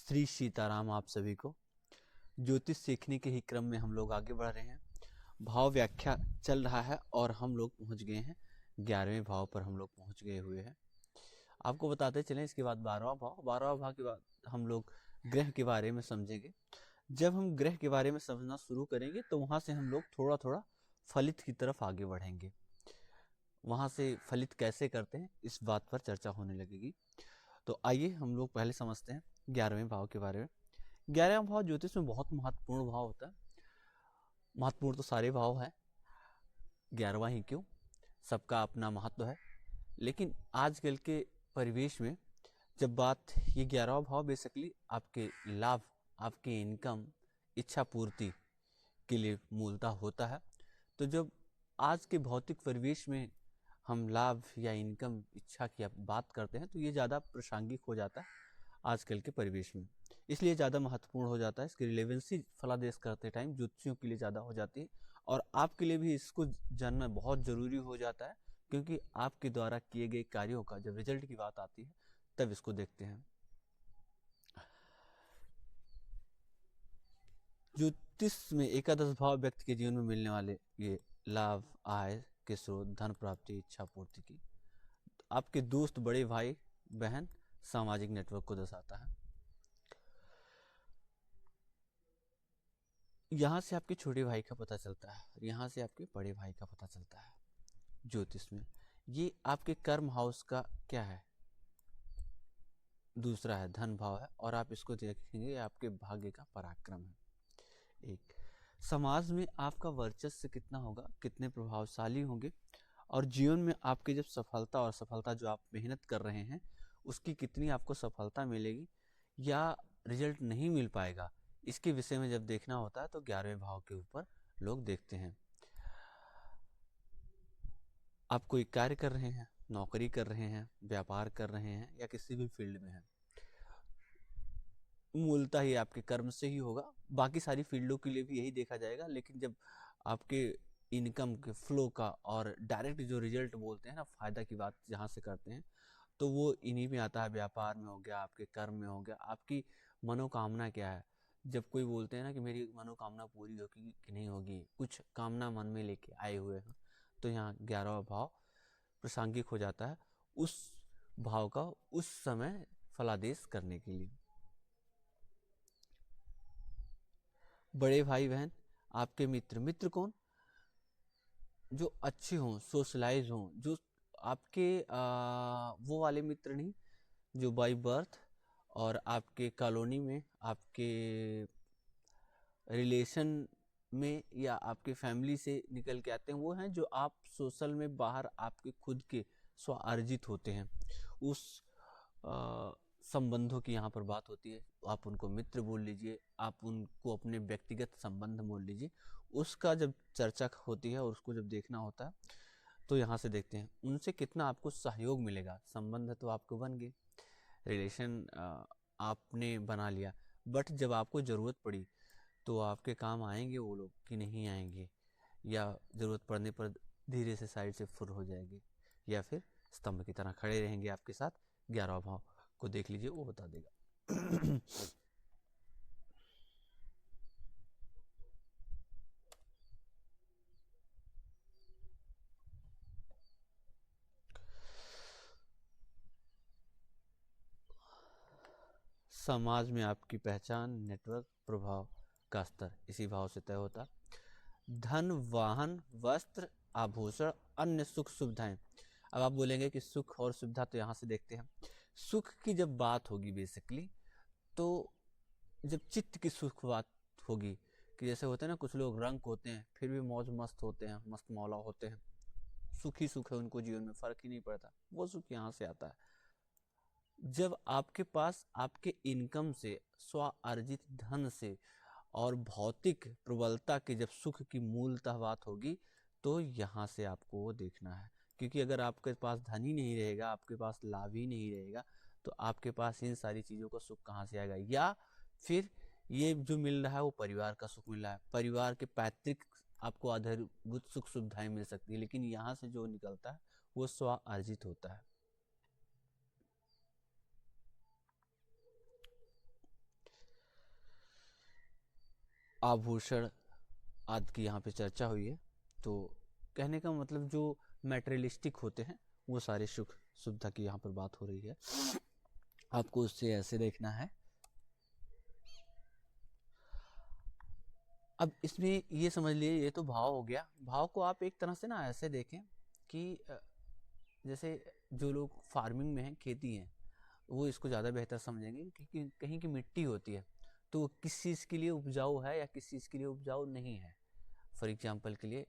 श्री सीताराम आप सभी को। ज्योतिष सीखने के ही क्रम में हम लोग आगे बढ़ रहे हैं। भाव व्याख्या चल रहा है और हम लोग पहुंच गए हैं 11वें भाव पर। हम लोग पहुंच गए हुए हैं। आपको बताते चलें, इसके बाद 12वां भाव के बाद हम लोग ग्रह के बारे में समझेंगे। जब हम ग्रह के बारे में समझना शुरू करेंगे तो वहां से हम लोग थोड़ा थोड़ा फलित की तरफ आगे बढ़ेंगे। वहां से फलित कैसे करते हैं इस बात पर चर्चा होने लगेगी। तो आइए हम लोग पहले समझते हैं 11वें भाव के बारे में। 11वां भाव ज्योतिष में बहुत महत्वपूर्ण भाव होता है। महत्वपूर्ण तो सारे भाव हैं, 11वां ही क्यों, सबका अपना महत्व है। लेकिन आजकल के परिवेश में जब बात ये 11वां भाव बेसिकली आपके लाभ, आपके इनकम, इच्छा पूर्ति के लिए मूलतः होता है। तो जब आज के भौतिक परिवेश में हम लाभ या इनकम, इच्छा की बात करते हैं तो ये ज़्यादा प्रासंगिक हो जाता है आजकल के परिवेश में, इसलिए ज़्यादा महत्वपूर्ण हो जाता है। इसकी रिलेवेंसी फलादेश करते टाइम ज्योतिषियों के लिए ज़्यादा हो जाती है और आपके लिए भी इसको जानना बहुत ज़रूरी हो जाता है, क्योंकि आपके द्वारा किए गए कार्यों का जब रिजल्ट की बात आती है तब इसको देखते हैं। ज्योतिष में एकादश भाव व्यक्ति के जीवन में मिलने वाले ये लाभ, आय के स्रोत, धन प्राप्ति, इच्छा पूर्ति की, आपके दोस्त, बड़े भाई बहन, सामाजिक नेटवर्क को दर्शाता है। यहाँ से आपके छोटे भाई का पता चलता है, यहाँ से आपके बड़े भाई का पता चलता है ज्योतिष में। ये आपके कर्म हाउस का क्या है, दूसरा है, धन भाव है, और आप इसको देखेंगे आपके भाग्य का पराक्रम है। एक, समाज में आपका वर्चस्व कितना होगा, कितने प्रभावशाली होंगे, और जीवन में आपके जब सफलता, और सफलता जो आप मेहनत कर रहे हैं उसकी कितनी आपको सफलता मिलेगी या रिजल्ट नहीं मिल पाएगा, इसके विषय में जब देखना होता है तो 11वें भाव के ऊपर लोग देखते हैं। आप कोई कार्य कर रहे हैं, नौकरी कर रहे हैं, व्यापार कर रहे हैं या किसी भी फील्ड में हैं, मूलतः ही आपके कर्म से ही होगा। बाकी सारी फील्डों के लिए भी यही देखा जाएगा, लेकिन जब आपके इनकम के फ्लो का और डायरेक्ट जो रिजल्ट बोलते हैं ना, फायदा की बात जहाँ से करते हैं, तो वो इन्हीं में आता है। व्यापार में हो गया, आपके कर्म में हो गया, आपकी मनोकामना क्या है। जब कोई बोलते हैं ना कि मेरी मनोकामना पूरी होगी कि नहीं होगी, कुछ कामना मन में लेके आए हुए हैं, तो यहाँ 11वां भाव प्रासंगिक हो जाता है उस भाव का उस समय फलादेश करने के लिए। बड़े भाई बहन, आपके मित्र, मित्र कौन, जो अच्छे हों, सोशलाइज हों, जो आपके वो वाले मित्र नहीं जो बाई बर्थ और आपके कॉलोनी में, आपके रिलेशन में या आपके फैमिली से निकल के आते हैं। वो हैं जो आप सोशल में बाहर आपके खुद के स्वार्जित होते हैं। उस संबंधों की यहाँ पर बात होती है। आप उनको मित्र बोल लीजिए, आप उनको अपने व्यक्तिगत संबंध बोल लीजिए। उसका जब चर्चा होती है और उसको जब देखना होता है तो यहाँ से देखते हैं उनसे कितना आपको सहयोग मिलेगा। संबंध तो आपको बन गए, रिलेशन आपने बना लिया, बट जब आपको ज़रूरत पड़ी तो आपके काम आएंगे वो लोग कि नहीं आएंगे, या ज़रूरत पड़ने पर धीरे से साइड से फुर हो जाएंगे, या फिर स्तंभ की तरह खड़े रहेंगे आपके साथ। 11वां भाव को देख लीजिए, वो बता देगा। समाज में आपकी पहचान, नेटवर्क, प्रभाव का स्तर इसी भाव से तय होता। धन, वाहन, वस्त्र, आभूषण, अन्य सुख सुविधाएं। अब आप बोलेंगे कि सुख और सुविधा, तो यहाँ से देखते हैं। सुख की जब बात होगी बेसिकली, तो जब चित्त की सुख बात होगी, कि जैसे होते हैं ना, कुछ लोग रंग होते हैं फिर भी मौज मस्त होते हैं, मस्त मौला होते हैं, सुख ही सुख है उनको, जीवन में फर्क ही नहीं पड़ता, वो सुख यहाँ से आता है। जब आपके पास आपके इनकम से, स्व अर्जित धन से और भौतिक प्रबलता के जब सुख की मूलतः बात होगी, तो यहाँ से आपको वो देखना है। क्योंकि अगर आपके पास धन ही नहीं रहेगा, आपके पास लाभ ही नहीं रहेगा, तो आपके पास इन सारी चीज़ों का सुख कहाँ से आएगा। या फिर ये जो मिल रहा है वो परिवार का सुख मिल रहा है, परिवार के पैतृक आपको आधारभूत सुख सुविधाएं मिल सकती है, लेकिन यहाँ से जो निकलता है वो स्व अर्जित होता है। आभूषण आदि की यहाँ पे चर्चा हुई है। तो कहने का मतलब जो मैटेरियलिस्टिक होते हैं वो सारे सुख सुविधा की यहाँ पर बात हो रही है। आपको उससे ऐसे देखना है। अब इसमें ये समझ लिए, ये तो भाव हो गया। भाव को आप एक तरह से ना ऐसे देखें कि जैसे जो लोग फार्मिंग में हैं, खेती हैं, वो इसको ज़्यादा बेहतर समझेंगे क्योंकि कहीं की मिट्टी होती है तो वो किस चीज़ के लिए उपजाऊ है या किस चीज़ के लिए उपजाऊ नहीं है। फॉर एग्जाम्पल के लिए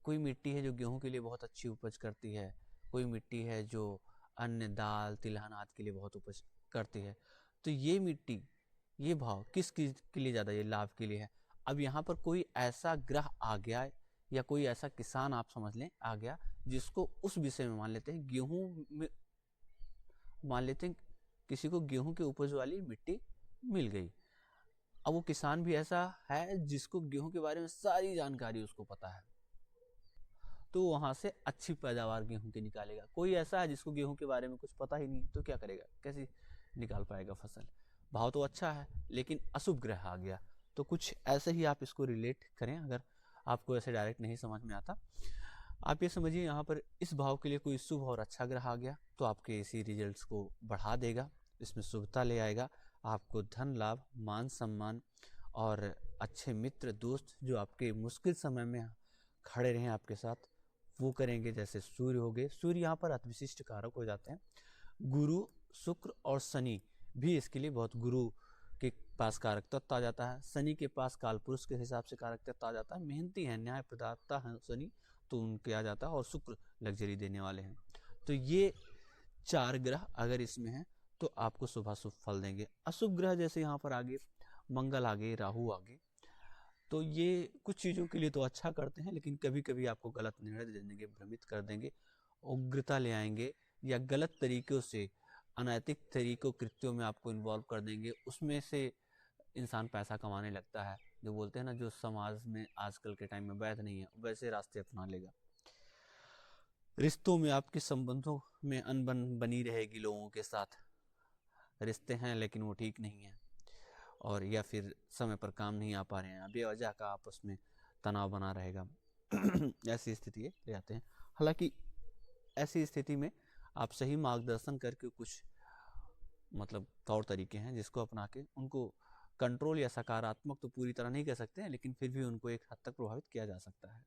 कोई मिट्टी है जो गेहूं के लिए बहुत अच्छी उपज करती है, कोई मिट्टी है जो अन्य दाल तिलहन आदि के लिए बहुत उपज करती है। तो ये मिट्टी, ये भाव किस चीज़ के लिए ज़्यादा, ये लाभ के लिए है। अब यहाँ पर कोई ऐसा ग्रह आ गया या कोई ऐसा किसान आप समझ लें आ गया जिसको उस विषय में मान लेते हैं गेहूं में, मान लेते हैं किसी को गेहूं की उपज वाली मिट्टी मिल गई। अब वो किसान भी ऐसा है जिसको गेहूं के बारे में सारी जानकारी उसको पता है, तो वहां से अच्छी पैदावार गेहूं की निकालेगा। कोई ऐसा है जिसको गेहूं के बारे में कुछ पता ही नहीं, तो क्या करेगा, कैसे निकाल पाएगा फसल। भाव तो अच्छा है लेकिन अशुभ ग्रह आ गया। तो कुछ ऐसे ही आप इसको रिलेट करें। अगर आपको ऐसे डायरेक्ट नहीं समझ में आता, आप ये समझिए यहाँ पर इस भाव के लिए कोई शुभ और अच्छा ग्रह आ गया तो आपके इसी रिजल्ट्स को बढ़ा देगा, इसमें शुभता ले आएगा। आपको धन लाभ, मान सम्मान और अच्छे मित्र दोस्त जो आपके मुश्किल समय में खड़े रहें आपके साथ, वो करेंगे। जैसे सूर्य हो गए, सूर्य यहाँ पर अति विशिष्ट कारक हो जाते हैं। गुरु, शुक्र और शनि भी इसके लिए बहुत, गुरु के पास कारक तत्व आ जाता है, शनि के पास कालपुरुष के हिसाब से कारक तत्व आ जाता है। मेहनती है, न्याय प्रदाता है शनि, तो उनके आ जाता है। और शुक्र लग्जरी देने वाले हैं। तो ये 4 ग्रह अगर इसमें है तो आपको शुभाशुभ फल देंगे। अशुभ ग्रह जैसे यहाँ पर आगे मंगल आगे, राहु आगे, तो ये कुछ चीज़ों के लिए तो अच्छा करते हैं लेकिन कभी कभी आपको गलत निर्णय दे देंगे, भ्रमित कर देंगे, उग्रता ले आएंगे या गलत तरीकों से, अनैतिक तरीकों कृत्यों में आपको इन्वॉल्व कर देंगे। उसमें से इंसान पैसा कमाने लगता है। जो बोलते हैं ना, जो समाज में आजकल के टाइम में वैध नहीं है वैसे रास्ते अपना लेगा। रिश्तों में, आपके संबंधों में अनबन बनी रहेगी लोगों के साथ, रिश्ते हैं लेकिन वो ठीक नहीं है, और या फिर समय पर काम नहीं आ पा रहे हैं, बेवजह का आपस में तनाव बना रहेगा। ऐसी स्थिति ले आते हैं। हालांकि ऐसी स्थिति में आप सही मार्गदर्शन करके कुछ मतलब तौर तरीके हैं जिसको अपना के उनको कंट्रोल या सकारात्मक तो पूरी तरह नहीं कह सकते हैं लेकिन फिर भी उनको एक हद तक प्रभावित किया जा सकता है।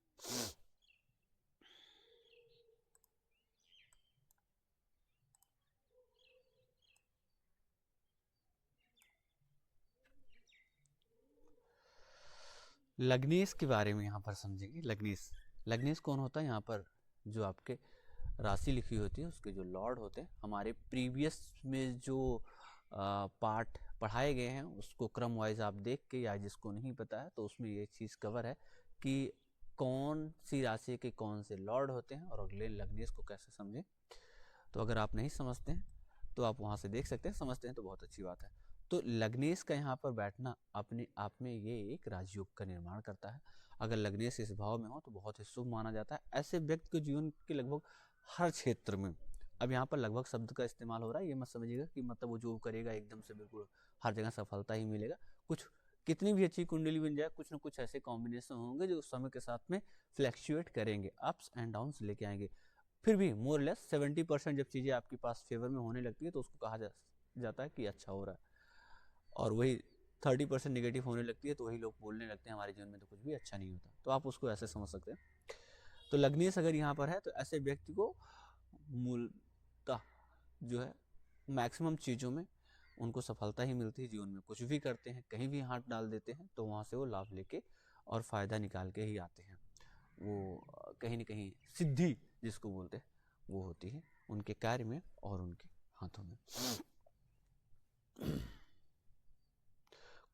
लग्नेश के बारे में यहाँ पर समझेंगे। लग्नेश, लग्नेश कौन होता है? यहाँ पर जो आपके राशि लिखी होती है उसके जो लॉर्ड होते हैं, हमारे प्रीवियस में जो पार्ट पढ़ाए गए हैं उसको क्रम वाइज आप देख के, या जिसको नहीं पता है तो उसमें ये चीज़ कवर है कि कौन सी राशि के कौन से लॉर्ड होते हैं और अगले लग्नेश को कैसे समझें। तो अगर आप नहीं समझते हैं तो आप वहाँ से देख सकते हैं, समझते हैं तो बहुत अच्छी बात है। तो लग्नेश का यहाँ पर बैठना अपने आप में ये एक राजयोग का निर्माण करता है। अगर लग्नेश इस भाव में हो तो बहुत ही शुभ माना जाता है। ऐसे व्यक्ति को जीवन के लगभग हर क्षेत्र में, अब यहाँ पर लगभग शब्द का इस्तेमाल हो रहा है, ये मत समझिएगा कि मतलब वो जो करेगा एकदम से बिल्कुल हर जगह सफलता ही मिलेगा। कुछ कितनी भी अच्छी कुंडली बन जाए, कुछ ना कुछ ऐसे कॉम्बिनेशन होंगे जो समय के साथ में फ्लैक्चुएट करेंगे, अप्स एंड डाउन्स लेके आएंगे। फिर भी मोर लेस 70% जब चीज़ें आपके पास फेवर में होने लगती है तो उसको कहा जाता है कि अच्छा हो रहा है, और वही 30% नेगेटिव होने लगती है तो वही लोग बोलने लगते हैं हमारे जीवन में तो कुछ भी अच्छा नहीं होता। तो आप उसको ऐसे समझ सकते हैं। तो लग्नेश अगर यहाँ पर है तो ऐसे व्यक्ति को मूलतः जो है मैक्सिमम चीज़ों में उनको सफलता ही मिलती है। जीवन में कुछ भी करते हैं, कहीं भी हाथ डाल देते हैं तो वहाँ से वो लाभ लेके और फ़ायदा निकाल के ही आते हैं। वो कहीं ना कहीं सिद्धि जिसको बोलते हैं वो होती है उनके कार्य में और उनके हाथों में।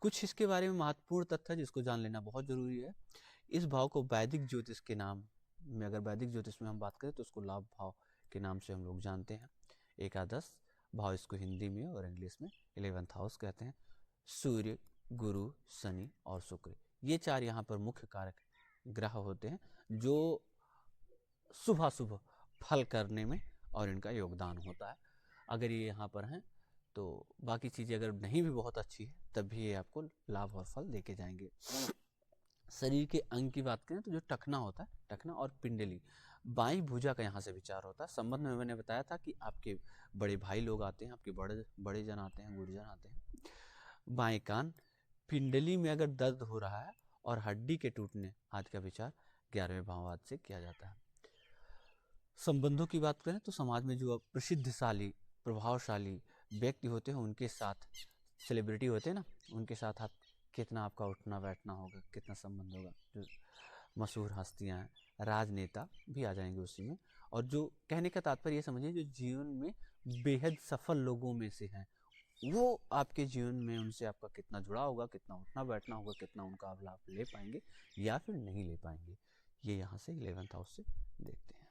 कुछ इसके बारे में महत्वपूर्ण तथ्य जिसको जान लेना बहुत जरूरी है। इस भाव को वैदिक ज्योतिष के नाम में, अगर वैदिक ज्योतिष में हम बात करें तो उसको लाभ भाव के नाम से हम लोग जानते हैं। एकादश भाव इसको हिंदी में और इंग्लिश में 11th हाउस कहते हैं। सूर्य, गुरु, शनि और शुक्र, ये 4 यहाँ पर मुख्य कारक ग्रह होते हैं जो शुभाशुभ फल करने में और इनका योगदान होता है। अगर ये यहाँ पर हैं तो बाकी चीज़ें अगर नहीं भी बहुत अच्छी है तब भी ये आपको लाभ और फल देके जाएंगे। शरीर के अंग की बात करें तो जो टखना होता है, टखना और पिंडली, बाईं भुजा का यहाँ से विचार होता है। संबंध में मैंने बताया था कि आपके बड़े भाई लोग आते हैं, आपके बड़े बड़े जन आते हैं, गुरुजन आते हैं। बाएं कान, पिंडली में अगर दर्द हो रहा है और हड्डी के टूटने आदि का विचार 11वें भाव आदि से किया जाता है। संबंधों की बात करें तो समाज में जो प्रसिद्धशाली प्रभावशाली व्यक्ति होते हैं उनके साथ, सेलिब्रिटी होते हैं ना, उनके साथ आप कितना आपका उठना बैठना होगा, कितना संबंध होगा। जो मशहूर हस्तियां हैं, राजनेता भी आ जाएंगे उसी में। और जो कहने का तात्पर्य ये समझिए, जो जीवन में बेहद सफल लोगों में से हैं, वो आपके जीवन में उनसे आपका कितना जुड़ा होगा, कितना उठना बैठना होगा, कितना उनका आप लाभ ले पाएंगे या फिर नहीं ले पाएंगे। ये यहाँ से 11th हाउस से देखते हैं।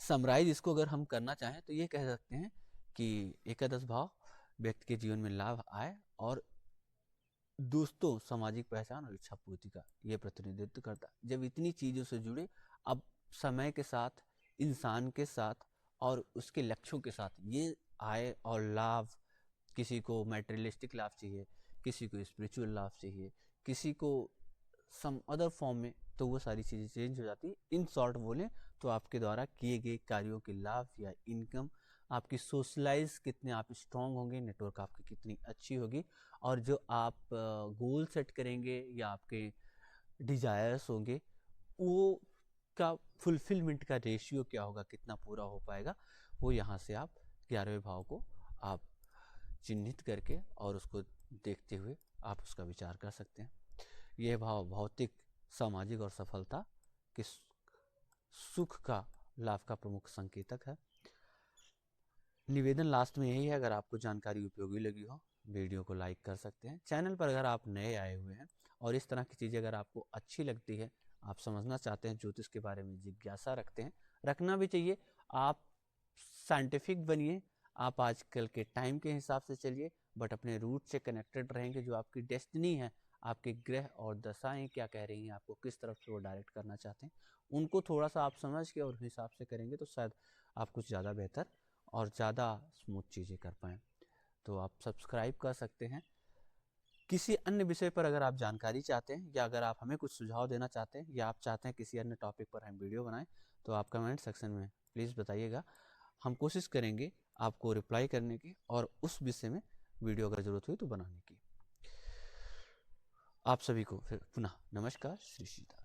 समराइज इसको अगर हम करना चाहें तो ये कह सकते हैं कि एकादश भाव व्यक्ति के जीवन में लाभ आए और दोस्तों, सामाजिक पहचान और इच्छा पूर्ति का ये प्रतिनिधित्व करता है। जब इतनी चीज़ों से जुड़े, अब समय के साथ, इंसान के साथ और उसके लक्ष्यों के साथ ये आय और लाभ, किसी को मैटेरियलिस्टिक लाभ चाहिए, किसी को स्पिरिचुअल लाभ चाहिए, किसी को सम अदर फॉर्म में, तो वो सारी चीज़ें चेंज हो जाती है। इन शॉर्ट बोलें तो आपके द्वारा किए गए कार्यों के लाभ या इनकम, आपकी सोशलाइज कितने आप स्ट्रांग होंगे, नेटवर्क आपकी कितनी अच्छी होगी, और जो आप गोल सेट करेंगे या आपके डिजायर्स होंगे, वो का फुलफिलमेंट का रेशियो क्या होगा, कितना पूरा हो पाएगा, वो यहाँ से आप 11वें भाव को आप चिन्हित करके और उसको देखते हुए आप उसका विचार कर सकते हैं। यह भाव भौतिक, सामाजिक और सफलता के सुख का, लाभ का प्रमुख संकेतक है। निवेदन लास्ट में यही है, अगर आपको जानकारी उपयोगी लगी हो, वीडियो को लाइक कर सकते हैं। चैनल पर अगर आप नए आए हुए हैं और इस तरह की चीज़ें अगर आपको अच्छी लगती है, आप समझना चाहते हैं, ज्योतिष के बारे में जिज्ञासा रखते हैं, रखना भी चाहिए। आप साइंटिफिक बनिए, आप आजकल के टाइम के हिसाब से चलिए, बट अपने रूट से कनेक्टेड रहेंगे। जो आपकी डेस्टिनी है, आपके ग्रह और दशाएं क्या कह रही हैं, आपको किस तरफ से वो डायरेक्ट करना चाहते हैं, उनको थोड़ा सा आप समझ के और हिसाब से करेंगे तो शायद आप कुछ ज़्यादा बेहतर और ज़्यादा स्मूथ चीज़ें कर पाएँ। तो आप सब्सक्राइब कर सकते हैं। किसी अन्य विषय पर अगर आप जानकारी चाहते हैं या अगर आप हमें कुछ सुझाव देना चाहते हैं या आप चाहते हैं किसी अन्य टॉपिक पर हम वीडियो बनाएं, तो आप कमेंट सेक्शन में प्लीज़ बताइएगा। हम कोशिश करेंगे आपको रिप्लाई करने की और उस विषय में वीडियो अगर ज़रूरत हुई तो बनाने की। आप सभी को फिर पुनः नमस्कार, श्री सीता।